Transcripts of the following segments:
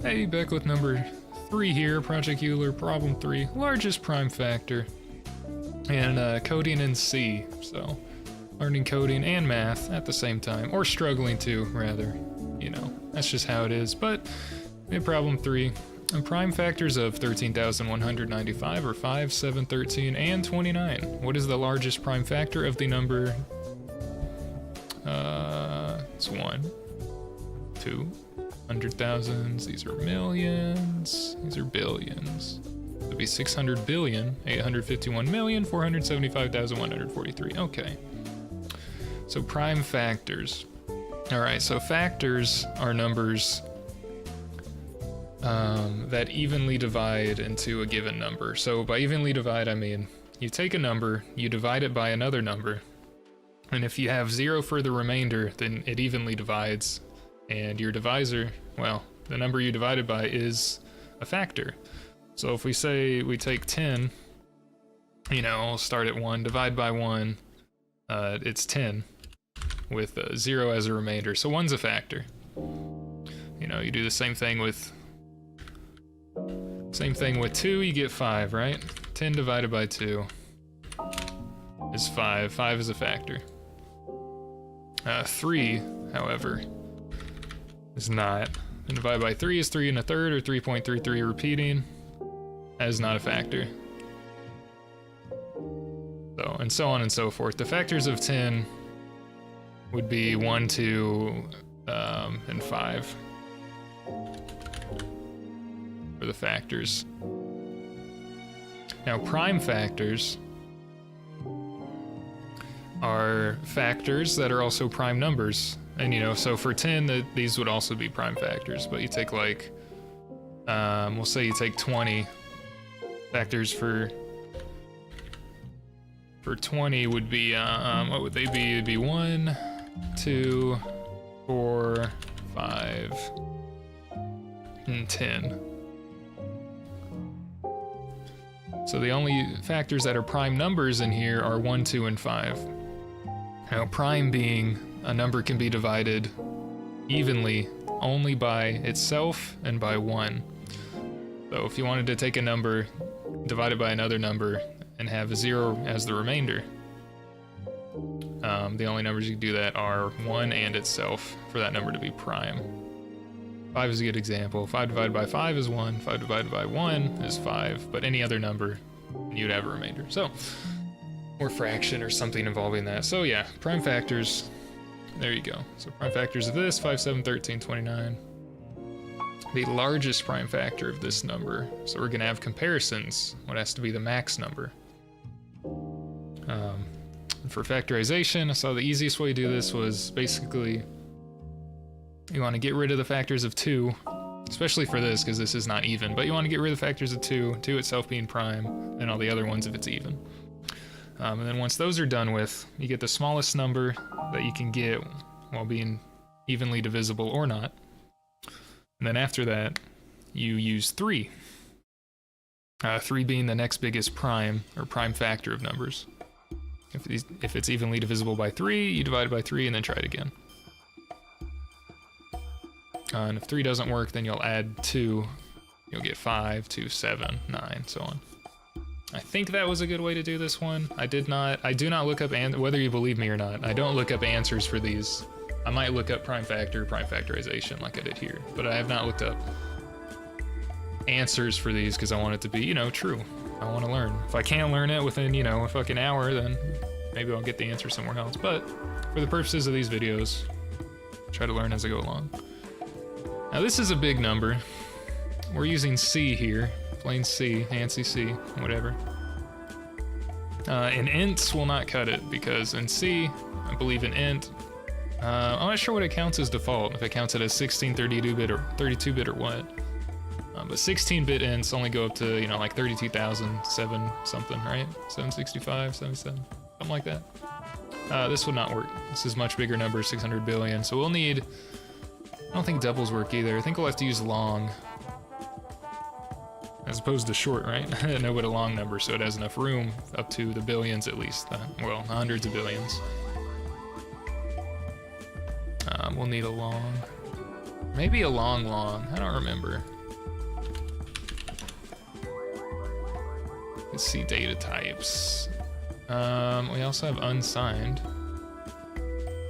Hey, back with number 3 here, Project Euler, problem 3, largest prime factor, and coding in C, so learning coding and math at the same time, or struggling to, rather, you know, that's just how it is. But in problem 3, and prime factors of 13,195 are 5, 7, 13, and 29. What is the largest prime factor of the number? It's 1, 2, 100,000s, these are millions, these are billions. It would be 600 billion, 851 million, 475,143. Okay. So prime factors. Alright, so factors are numbers that evenly divide into a given number. So by evenly divide, I mean you take a number, you divide it by another number, and if you have 0 for the remainder, then it evenly divides. And your divisor, well, the number you divided by is a factor. So if we say we take 10, you know, I'll start at 1, divide by 1, it's 10, with 0 as a remainder. So 1's a factor. You know, you do the same thing with 2, you get 5, right? 10 divided by 2 is 5. 5 is a factor. 3, however, is not. And divided by 3 is 3 1/3 or 3.33 repeating. That is not a factor. So, and so on and so forth. The factors of 10 would be 1, 2, and 5 for the factors. Now, prime factors are factors that are also prime numbers. And you know, so for 10, these would also be prime factors, but you take like, we'll say you take 20, factors for 20 would be, what would they be? It'd be 1, 2, 4, 5, and 10. So the only factors that are prime numbers in here are 1, 2, and 5. Now, prime being a number can be divided evenly only by itself and by 1. So if you wanted to take a number, divide it by another number, and have 0 as the remainder, the only numbers you can do that are 1 and itself for that number to be prime. 5 is a good example. 5 divided by 5 is 1, 5 divided by 1 is 5, but any other number, you'd have a remainder. So, or fraction or something involving that. So yeah, prime factors, there you go. So prime factors of this, 5, 7, 13, 29. The largest prime factor of this number, so we're gonna have comparisons, what has to be the max number. For factorization, I saw the easiest way to do this was basically, you wanna get rid of the factors of 2, especially for this, because this is not even, but you wanna get rid of the factors of 2 itself being prime, and all the other ones if it's even. And then once those are done with, you get the smallest number that you can get while being evenly divisible or not. And then after that, you use 3. 3 being the next biggest prime, or prime factor of numbers. If it's evenly divisible by 3, you divide it by 3 and then try it again. And if 3 doesn't work, then you'll add 2. You'll get 5, 2, 7, 9, so on. I think that was a good way to do this one. I do not look up, whether you believe me or not, I don't look up answers for these. I might look up prime factor, prime factorization like I did here, but I have not looked up answers for these because I want it to be, you know, true. I want to learn. If I can't learn it within, you know, a fucking hour, then maybe I'll get the answer somewhere else. But for the purposes of these videos, try to learn as I go along. Now this is a big number. We're using C here. Plain C, ANSI C, whatever. And ints will not cut it because in C, I believe in int, I'm not sure what it counts as default, if it counts it as 16, 32-bit or 32-bit or what. But 16-bit ints only go up to, you know, like 32,007 something, right? 765, 77, something like that. This would not work. This is much bigger number, 600 billion. So we'll need, I don't think doubles work either. I think we'll have to use long. As opposed to short, right? No, but a long number, so it has enough room up to the billions at least. Well, hundreds of billions. We'll need a long. Maybe a long. I don't remember. Let's see data types. We also have unsigned.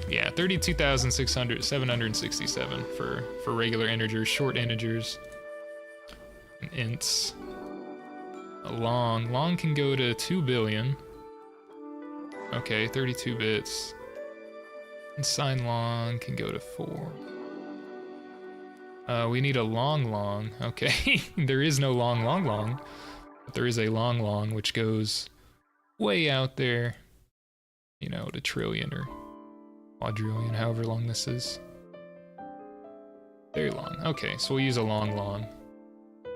Yeah, 32,767 for regular integers, short integers, and ints. A long can go to 2 billion. Okay, 32 bits. Unsigned long can go to 4. We need a long. Okay, there is no long. But there is a long, which goes way out there. You know, to trillion or quadrillion, however long this is. Very long. Okay, so we'll use a long.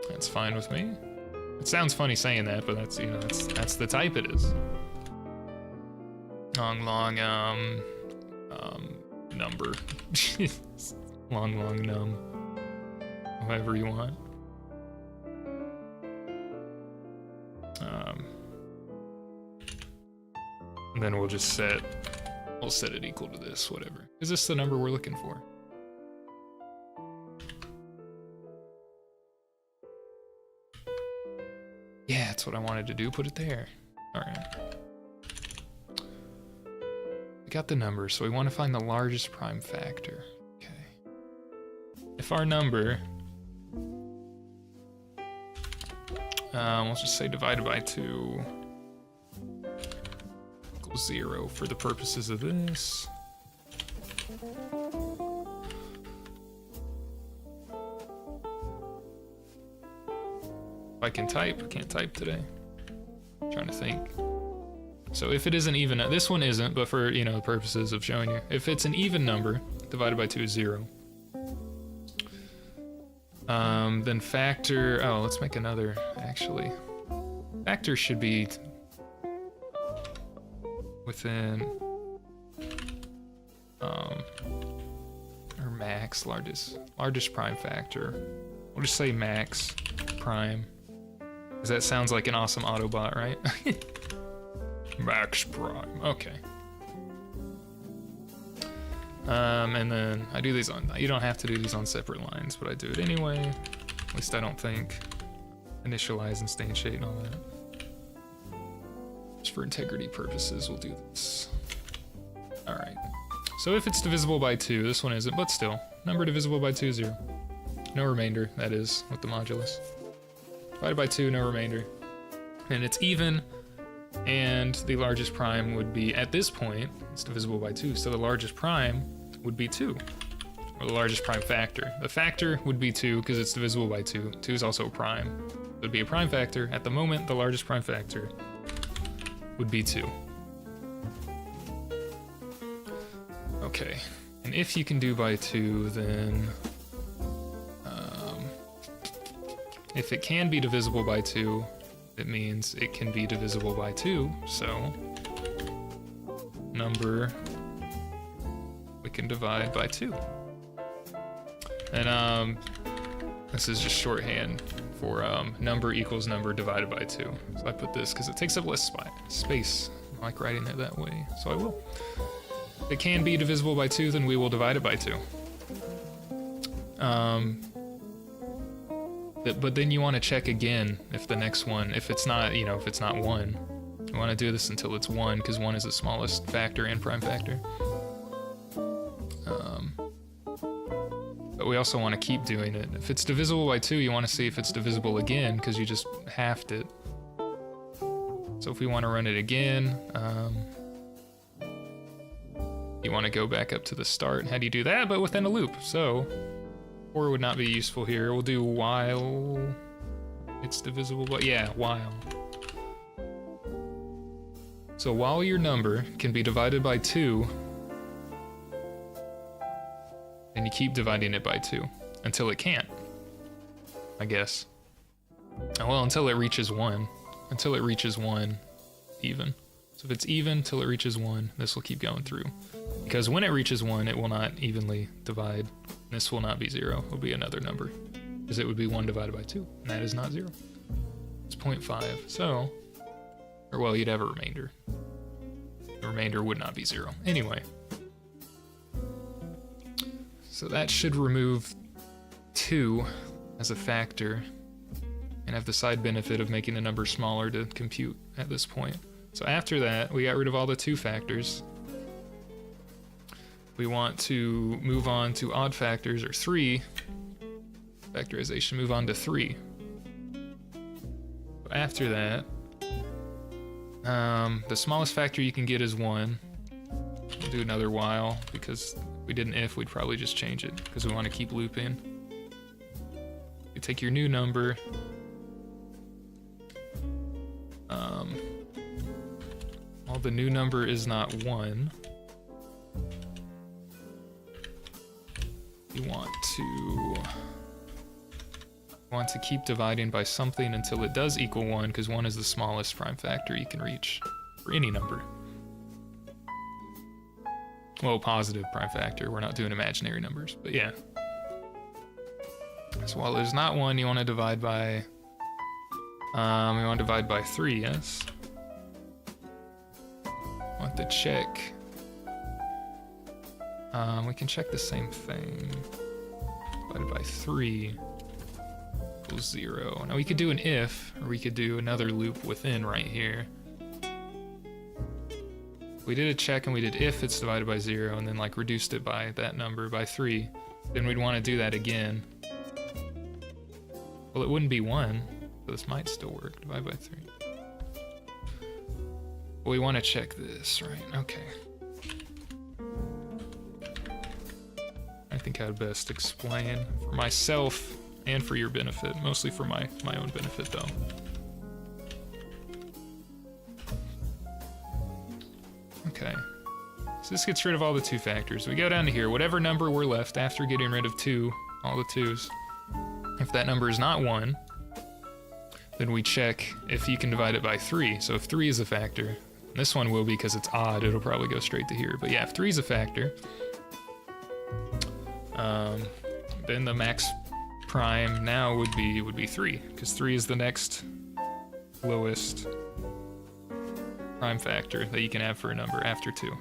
That's fine with me. It sounds funny saying that, but that's, you know, that's the type it is. Long, number. long, num. However you want. And then we'll just set it equal to this, whatever. Is this the number we're looking for? Yeah, that's what I wanted to do, put it there. All right. We got the number, so we want to find the largest prime factor. Okay. If our number, let's just say divided by 2 equals 0 for the purposes of this. If I can type, I can't type today. I'm trying to think. So if it isn't even, this one isn't, but for, you know, the purposes of showing you, if it's an even number, divided by 2 is 0. Then factor, oh, let's make another, actually. Factor should be within, or max, largest prime factor. We'll just say max prime. Because that sounds like an awesome Autobot, right? Max prime, okay. And then I do these on, you don't have to do these on separate lines, but I do it anyway. At least I don't think. Initialize instantiate and all that. Just for integrity purposes, we'll do this. All right. So if it's divisible by 2, this one isn't, but still. Number divisible by 2 is 0. No remainder, that is, with the modulus. Divided by 2, no remainder. And it's even, and the largest prime would be, at this point, it's divisible by 2, so the largest prime would be 2. Or the largest prime factor. The factor would be 2 because it's divisible by 2. 2 is also a prime. It would be a prime factor. At the moment, the largest prime factor would be 2. Okay, and if you can do by 2, then if it can be divisible by 2, it means it can be divisible by 2, so number we can divide by 2. And this is just shorthand for number equals number divided by 2. So I put this because it takes up less space. I like writing it that way, so I will. If it can be divisible by 2, then we will divide it by 2. But then you want to check again if the next one, if it's not, you know, if it's not 1. You want to do this until it's 1, because 1 is the smallest factor and prime factor. But we also want to keep doing it. If it's divisible by 2, you want to see if it's divisible again, because you just halved it. So if we want to run it again, you want to go back up to the start. How do you do that? But within a loop. So, or would not be useful here. We'll do while it's divisible by, yeah, while. So while your number can be divided by 2, and you keep dividing it by 2 until it can't, I guess. Well, until it reaches 1. Until it reaches 1 even. So if it's even till it reaches 1, this will keep going through. Because when it reaches 1, it will not evenly divide. This will not be 0. It will be another number. Because it would be 1 divided by 2. And that is not 0. It's 0.5. So, or well, you'd have a remainder. The remainder would not be 0. Anyway. So that should remove 2 as a factor and have the side benefit of making the number smaller to compute at this point. So after that, we got rid of all the 2 factors. We want to move on to odd factors, or 3. Factorization, move on to 3. After that, the smallest factor you can get is 1. We'll do another while, because if we did an if, we'd probably just change it, because we want to keep looping. You take your new number. Well, the new number is not 1. You want to keep dividing by something until it does equal 1, because 1 is the smallest prime factor you can reach for any number. Well, positive prime factor. We're not doing imaginary numbers, but yeah. So while there's not 1, you want to divide by... we want to divide by 3, yes? Want to check... we can check the same thing. Divided by 3 equals 0. Now we could do an if, or we could do another loop within right here. We did a check and we did if it's divided by 0, and then like reduced it by that number by 3. Then we'd want to do that again. Well, it wouldn't be 1, so this might still work. Divide by 3. Well, we want to check this, right? Okay. I think I'd best explain for myself and for your benefit, mostly for my own benefit though. Okay, so this gets rid of all the 2 factors. We go down to here, whatever number we're left after getting rid of 2, all the 2's, if that number is not 1, then we check if you can divide it by 3. So if 3 is a factor, and this one will be because it's odd, it'll probably go straight to here. But yeah, if 3 is a factor, then the max prime now would be 3, because 3 is the next lowest prime factor that you can have for a number after 2.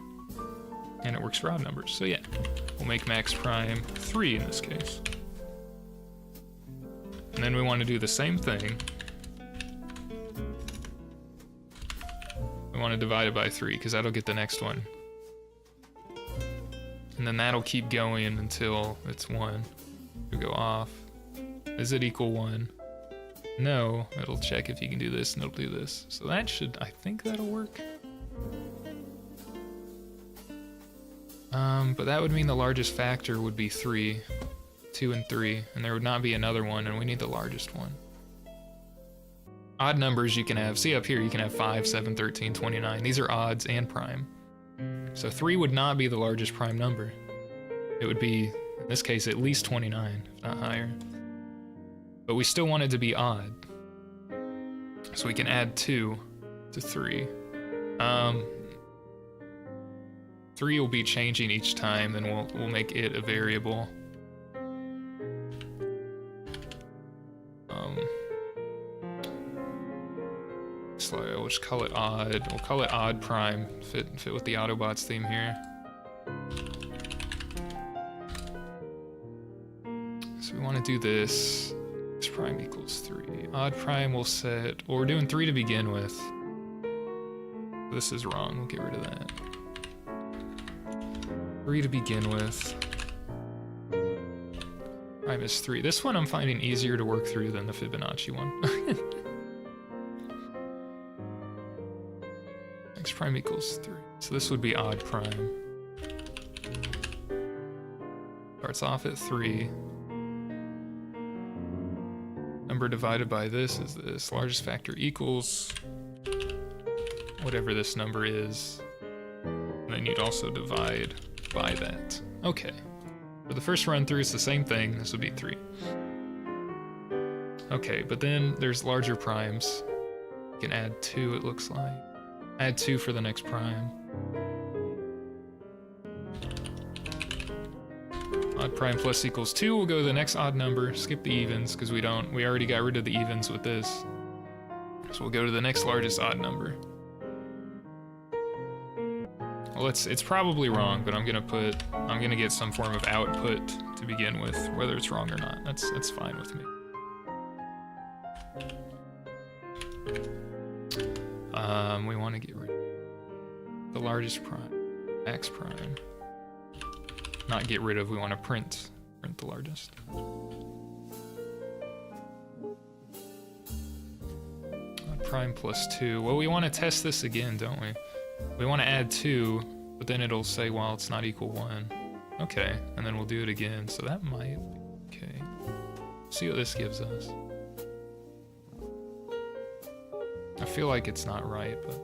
And it works for odd numbers, so yeah. We'll make max prime 3 in this case. And then we want to do the same thing. We want to divide it by 3, because that'll get the next one. And then that'll keep going until it's 1. We go off. Does it equal 1? No, it'll check if you can do this, and it'll do this. So that should, I think that'll work. But that would mean the largest factor would be 3, 2 and 3, and there would not be another one, and we need the largest one. Odd numbers you can have, see up here, you can have 5, 7, 13, 29. These are odds and prime. So 3 would not be the largest prime number. It would be, in this case, at least 29, if not higher. But we still want it to be odd. So we can add 2 to 3. 3 will be changing each time, and we'll make it a variable. So we'll just call it odd. We'll call it odd prime. Fit with the Autobots theme here. So we want to do this. This prime equals 3. Odd prime will set. Well, we're doing 3 to begin with. This is wrong. We'll get rid of that. 3 to begin with. Prime is 3. This one I'm finding easier to work through than the Fibonacci one. X prime equals 3. So this would be odd prime. Starts off at 3. Number divided by this is this. Largest factor equals whatever this number is. And then you'd also divide by that. Okay. For the first run through, it's the same thing. This would be 3. Okay, but then there's larger primes. You can add 2, it looks like. Add 2 for the next prime. Odd prime plus equals 2. We'll go to the next odd number. Skip the evens, because we already got rid of the evens with this. So we'll go to the next largest odd number. Well, it's probably wrong, but I'm gonna get some form of output to begin with, whether it's wrong or not. That's fine with me. We want to get rid of the largest prime, max prime. Not get rid of, we want to print the largest. Prime plus 2. Well, we want to test this again, don't we? We want to add 2, but then it'll say, well, it's not equal 1. Okay, and then we'll do it again, so that might be okay. See what this gives us. I feel like it's not right, but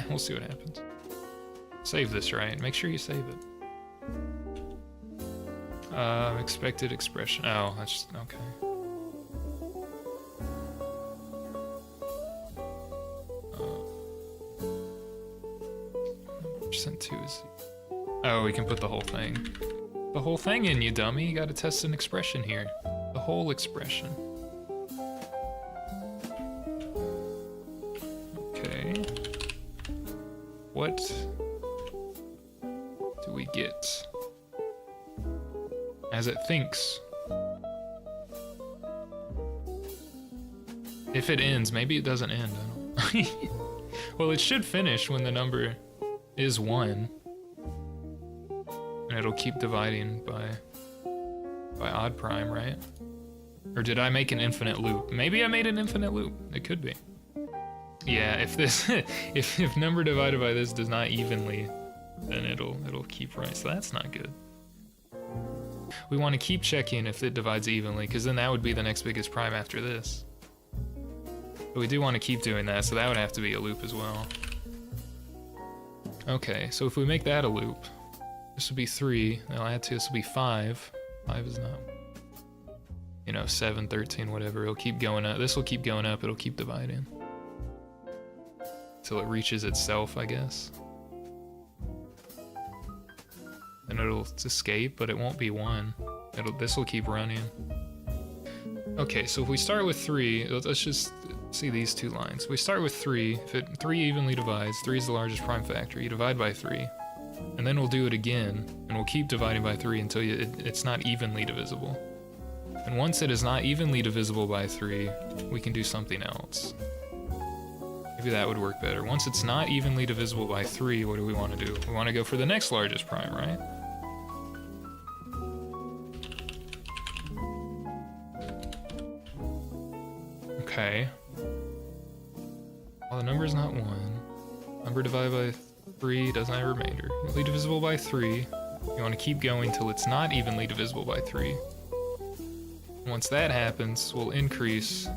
we'll see what happens. Save this, right? Make sure you save it. Expected expression. Oh, that's just, okay. Percent 2 is... Oh, we can put the whole thing. The whole thing in, you dummy. You gotta test an expression here. The whole expression. Okay. What do we get as it thinks? If it ends, maybe it doesn't end. I don't know. Well, it should finish when the number is 1. And it'll keep dividing by odd prime, right? Or did I make an infinite loop? Maybe I made an infinite loop. It could be. Yeah, if this if number divided by this does not evenly, then it'll keep right. So that's not good. We want to keep checking if it divides evenly, because then that would be the next biggest prime after this. But we do want to keep doing that, so that would have to be a loop as well. Okay, so if we make that a loop, this would be 3, I'll add 2, this will be 5. 5 is not, 7, 13, whatever, it'll keep going up. This will keep going up, it'll keep dividing. Till it reaches itself, I guess. And it'll escape, but it won't be 1. This will keep running. Okay, so if we start with 3, let's just see these two lines. We start with 3. If 3 evenly divides, 3 is the largest prime factor. You divide by 3. And then we'll do it again, and we'll keep dividing by 3 until it's not evenly divisible. And once it is not evenly divisible by 3, we can do something else. Maybe that would work better. Once it's not evenly divisible by 3, what do we want to do? We want to go for the next largest prime, right? Okay. Well, the number is not 1. Number divided by 3 doesn't have a remainder. Evenly divisible by 3. You want to keep going till it's not evenly divisible by 3. Once that happens, we'll increase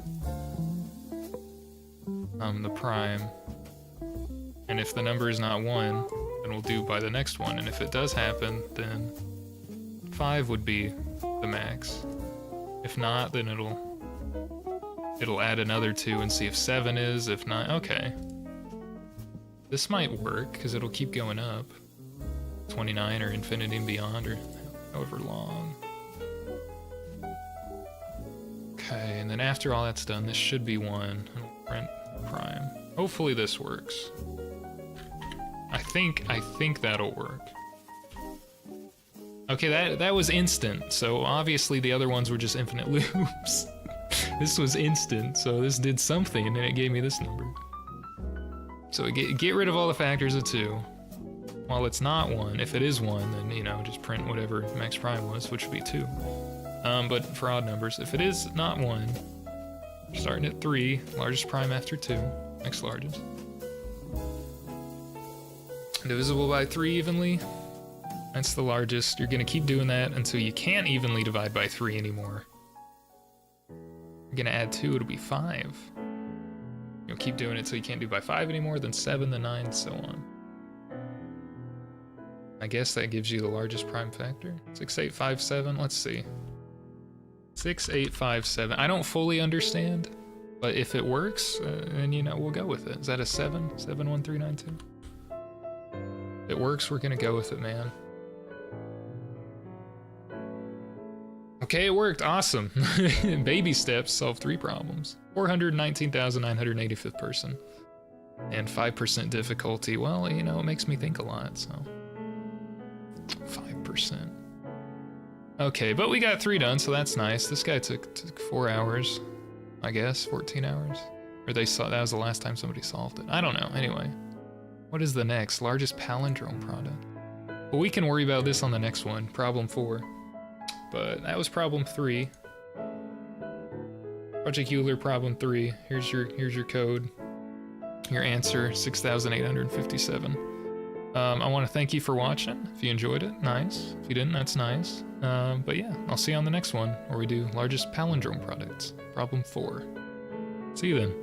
the prime. And if the number is not 1, then we'll do by the next one. And if it does happen, then 5 would be the max. If not, then it'll add another 2 and see if 7 is. If not, okay. This might work, because it'll keep going up. 29 or infinity and beyond, or however long. Okay, and then after all that's done, this should be 1. And we'll print prime. Hopefully this works. I think that'll work. Okay, that was instant, so obviously the other ones were just infinite loops. This was instant, so this did something, and it gave me this number. So get rid of all the factors of 2. While it's not 1, if it is 1, then, just print whatever max prime was, which would be 2. But for odd numbers, if it is not 1, starting at 3, largest prime after 2, next largest. Divisible by 3 evenly, that's the largest. You're gonna keep doing that until you can't evenly divide by 3 anymore. You're gonna add 2, it'll be 5. You'll keep doing it till you can't do by 5 anymore, then 7, then 9, so on. I guess that gives you the largest prime factor. 6, 8, 5, 7, let's see. 6, 8, 5, 7. I don't fully understand, but if it works, then we'll go with it. Is that a 7? 7, 1, 3, 9, 2? If it works, we're gonna go with it, man. Okay, it worked, awesome. Baby steps solve 3 problems. 419,985th person. And 5% difficulty, well, you know, it makes me think a lot, so. 5%. Okay, but we got 3 done, so that's nice. This guy took 4 hours, I guess, 14 hours. Or they saw, that was the last time somebody solved it. I don't know, anyway. What is the next? Largest palindrome product. Well, we can worry about this on the next one, problem 4. But that was problem 3. Project Euler problem 3. Here's your code. Your answer, 6,857. I want to thank you for watching. If you enjoyed it, nice. If you didn't, that's nice. But yeah, I'll see you on the next one where we do largest palindrome products, problem 4. See you then.